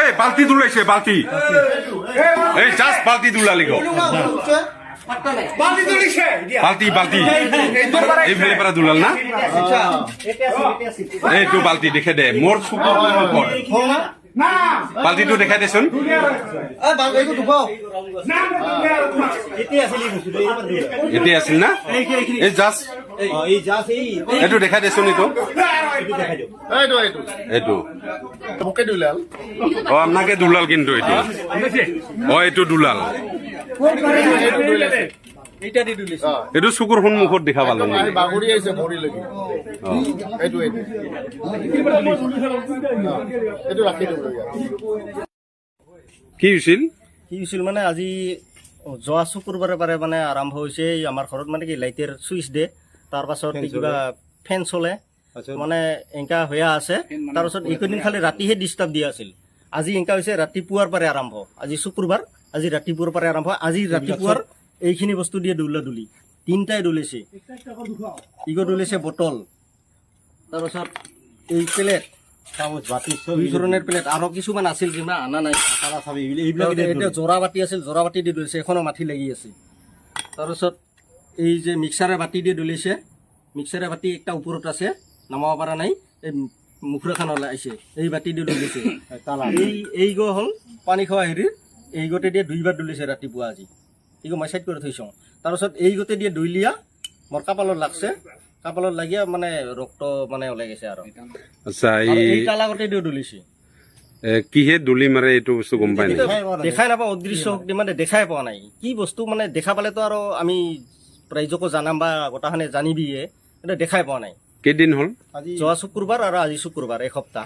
এই বালতি তুলাইছে বালতি এই জাস্ট বালতি তুলালি গো বালতি বালতি এই ফেলে পারা দুলাল না এইটো বালতি দেখে দে মোর বালতিটো দেখাই দেচোন এতিয়া আছিল না এই জাস্ট এইটো দেখাই দেচোন এইটো এইটো অ আপনাকে দুলাল কিন্তু এইটো অ এইটো দুলাল এইটো চকুৰ সন্মুখত দেখা পালো কি হৈছিল মানে আজি যোৱা শুকুৰবাৰে পাৰে মানে আৰম্ভ হৈছে আমাৰ ঘৰত মানে কি লাইটেৰ চুইচ দে তাৰ পাছত কিবা ফেন চলে মানে এনেকা হৈ আছে তাৰপাছত এইকেইদিন খালি ৰাতিহে ডিষ্টাৰ্ব দিয়া আছিল আজি এনেকা হৈছে ৰাতিপুৱাৰ পাৰে আৰম্ভ আজি শুকুৰবাৰ আজি ৰাতিপুৱাৰ পাৰে আৰম্ভ আজি ৰাতিপুৱাৰ এইখিনি বস্তু দিয়ে দুলি তিনিটাই দুলিছে ইগো দুলিছে বটল তাৰপাছত এই প্লেট দুই ধৰণৰ প্লেট আৰু কিছুমান আছিল যিমান আনা নাই এতিয়া জোৰা বাতি আছিল জোৰা বাতি দি দুলিছে এখনো মাটি লাগি আছে তাৰপাছত এই যে মিক্সাৰে বাতি দি দুলিছে মিক্সাৰে বাতি একটা ওপৰত আছে নামাব পৰা নাই এই মুখৰাখানলৈ আহিছে এই বাতি দি দুলিছে এই গো হ'ল পানী খোৱা হেৰিৰ এই গোটে দিয়ে দুইবাৰ দুলিছে ৰাতিপুৱা আজি এইগো মই চাইড কৰি থৈছোঁ তাৰপাছত এই গোটে দিয়ে দুইলিয়া মোৰ কাপালত লাগছে কাপালত লাগিয়া মানে ৰক্ত মানে ওলাই গৈছে আৰু আচ্ছা এই তালা গোটে দিয়ে দুলিছে কিহে দুলি মাৰে এইটো বস্তু গম পাই নাই দেখাই নাপাওঁ অদৃশ্য শক্তি মানে দেখাই পোৱা নাই কি বস্তু মানে দেখা পালেতো আৰু আমি ৰাইজকো জানাম বা গোটাখানে জানিবিয়ে কিন্তু দেখাই পোৱা নাই কেইদিন হ'ল যোৱা শুকুৰবাৰ আৰু আজি শুকুৰবাৰ এসপ্তাহ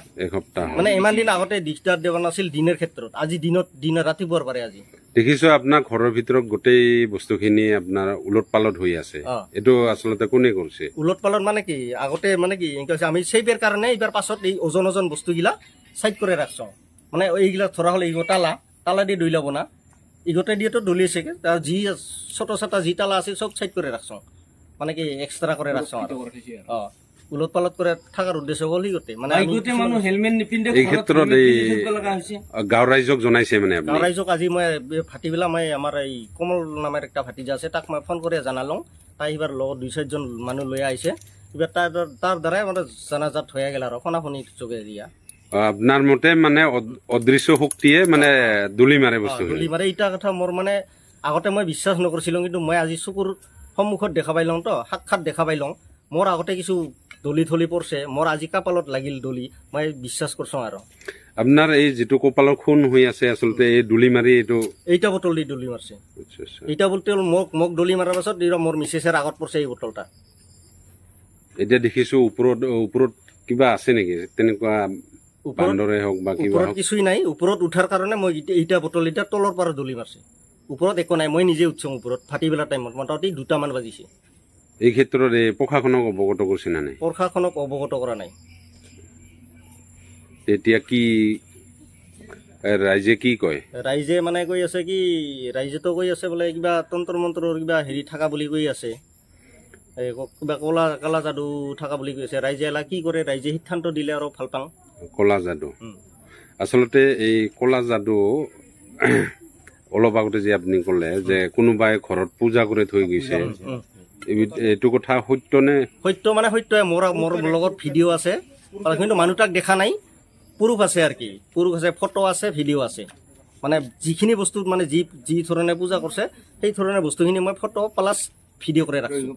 মানে ইমান দিন আগতে দিগদাৰ দিয়া নাছিল দিনৰ ক্ষেত্ৰত আজি দিনত ৰাতিপুৱাৰ পাৰে আজি দেখিছো আপোনাৰ ঘৰৰ ভিতৰত গোটেই বস্তুখিনি আপোনাৰ উলট পালট হৈ আছে এইটো আচলতে কোনে কৰিছে উলট পালট মানে কি আগতে মানে কি আমি সেইবাৰ কাৰণে এইবাৰ পাছত এই ওজন বস্তুগিলা চাইড কৰি ৰাখছোঁ মানে এইগিলা ধৰা হ'লে এইগো তালা দি দৈ ল'ব না ইগতে দিয়েতো দলিছে তাৰ যি ছোট ছোট যি তালা আছিল চব চাইড কৰি ৰাখছোঁ মানে কি এক্সট্ৰা কৰি ৰাখছোঁ উলট পালট কৰে থাকাৰ উদ্দেশ্য হল সিগতে মানে এই ক্ষেত্ৰত এই গাঁও ৰাইজক জনাইছে মানে গাঁও ৰাইজক আজি মই ভাটি বেলা মই আমাৰ এই কমল নামের একটা ভাটিজা আছে তাক মই ফোন করে জানালো তাই এবার লগত 2-4জন মানুহ লৈ আহিছে এবার তার দ্বারাই মানে জানাজাত হয়ে গেল আর ফোনাফোনি যোগে দিয়া আপনার মতে মানে অদৃশ্য শক্তিয়ে মানে দুলি মারে বস্তু দুলি মারে এইটা কথা মোর মানে আগতে মই বিশ্বাস নকৰিছিলো কিন্তু মই আজি চকুৰ সন্মুখত দেখা পাইলং তো সাক্ষাৎ দেখা পাইলং মোর আগতে কিছু দলি থলি পড়ছে মোর আজি কাপালত লাগিল দলি মই বিশ্বাস করছো আর আপনার এই যেটো কপালৰ খুন হৈ আছে আসলতে এই দুলি মারি এইটা বোতল দি দলি মারছে এইটা বলতে মোক দলি মারার পাছত মোর মিসেসের আগত পড়ছে এই বোতলটা এটা দেখিছো উপৰত কিবা আছে নেকি তেনেকুৱা বান্দৰে হোক বা কিবা উপৰত কিছুই নাই উপৰত উঠাৰ কাৰণে মই এইটা বোতল এটা তলৰ পৰা দলি মাৰছে উপৰত একো নাই মই নিজে উঠছো উপৰত ফাটি বেলা টাইমত মোটামুটি 2টামান বাজিছে এই ক্ষেত্ৰত প্ৰশাসনক অৱগত কৰিছে না নাই প্ৰশাসনক অৱগত কৰা নাই এতিয়া কি ৰাইজে কি কয় ৰাইজে মানে কৈ আছে কি ৰাইজেতো কৈ আছে বোলে কিবা তন্ত্ৰ মন্ত্ৰৰ কিবা হেৰি থাকা বুলি কৈ আছে কিবা কলা যাদু থাকা বুলি কৈ আছে ৰাইজে এলা কি কৰে ৰাইজে সিদ্ধান্ত দিলে আৰু ভাল পাওঁ কলা যাদু আচলতে এই কলা যাদু অলপ আগতে যে আপুনি ক'লে যে কোনোবাই ঘৰত পূজা কৰি থৈ গৈছে এইটো কথা সত্য নে সত্য মানে সত্য মোৰ লগত ভিডিঅ' আছে কিন্তু মানুহটাক দেখা নাই পুৰুষ আছে আৰু কি পুৰুষ আছে ফটো আছে ভিডিঅ' আছে মানে যিখিনি বস্তু মানে যি ধৰণে পূজা কৰিছে সেই ধৰণে বস্তুখিনি মই ফটো প্লাছ ভিডিঅ' কৰি ৰাখিছোঁ